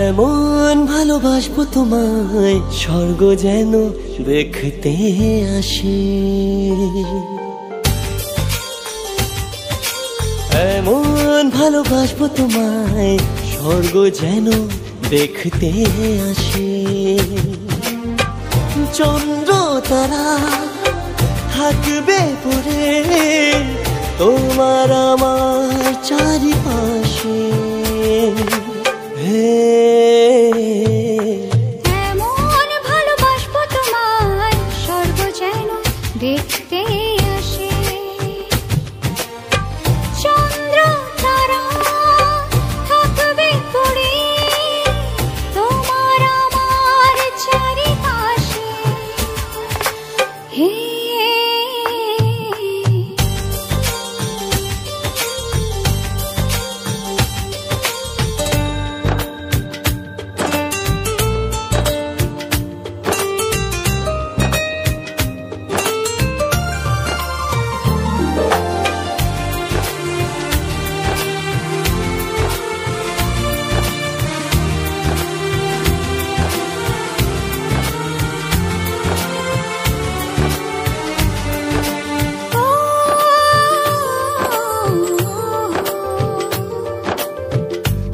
এমন ভালোবাসবো তোমায় স্বর্গ যেন দেখতে আসি, এমন ভালোবাসবো তোমায় স্বর্গ যেন দেখতে আসি। চন্দ্র তারা থাকবে পড়ে তোমার আমার চারিপাশে। এমন ভালোবাসবো তোমায় স্বর্গ যেন দেখতে আসে। চন্দ্র তারা থাকবে পড়ে তোমার আমার চারিপাশে।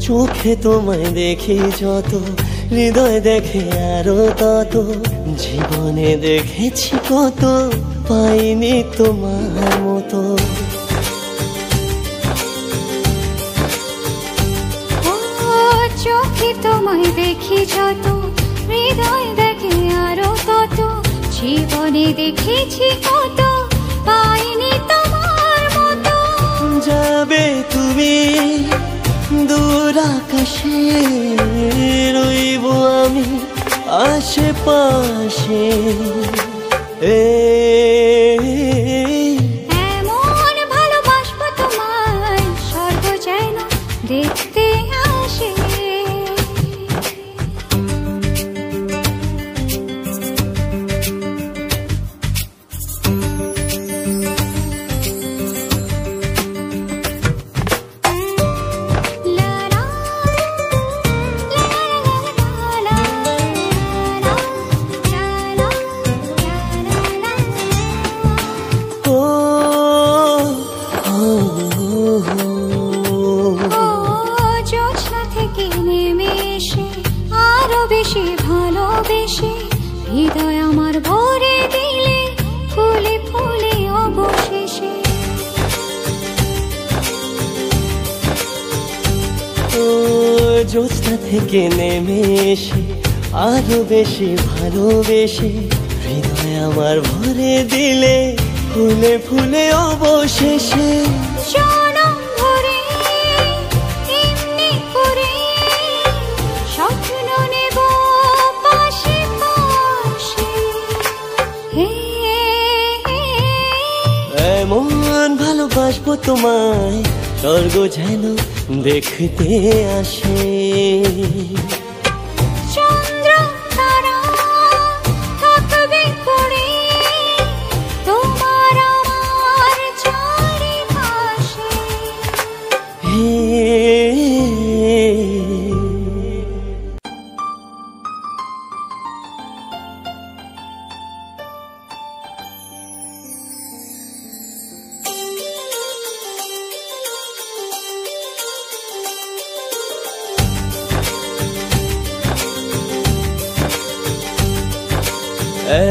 চোখে তোমায় দেখি যত, হৃদয় দেখে আরো তত, জীবনে দেখেছি কত, পাইনি তোমার মতো। চোখে তোমায় দেখি যত, হৃদয় দেখে আরো তত, জীবনে দেখেছি কত, পাইনি তোমার মতো। যাবে তুমি দূর আকাশে, রইব আমি আশেপাশে। এমন ভালোবাসবো তোমায় স্বর্গ যেন দেখতে আসে। বেশি ভালোবেসে হৃদয় আমার ভরে দিলে, ফুলে ফুলে অবশেষে। জ্যোৎস্না থেকে নেমে এসে আরো বেশি ভালোবেসে হৃদয় আমার ভরে দিলে, ফুলে ফুলে অবশেষে। জনম ভরে এমনি করে স্বপ্ন নেব পাশে পাশে। এমন ভালোবাসবো তোমায় স্বর্গ যেন দেখতে আসে। চন্দ্র তারা থাকবে পড়ে তোমার আমার চারিপাশে।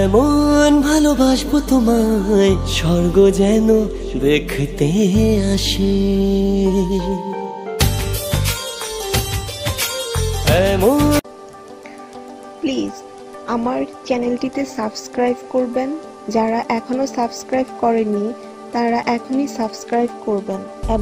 এমন ভালোবাসবো তোমায় স্বর্গ যেন দেখতে আসি। প্লিজ আমার চ্যানেলটিতে সাবস্ক্রাইব করবেন। যারা এখনো সাবস্ক্রাইব করেনি তারা এখনই সাবস্ক্রাইব করবেন।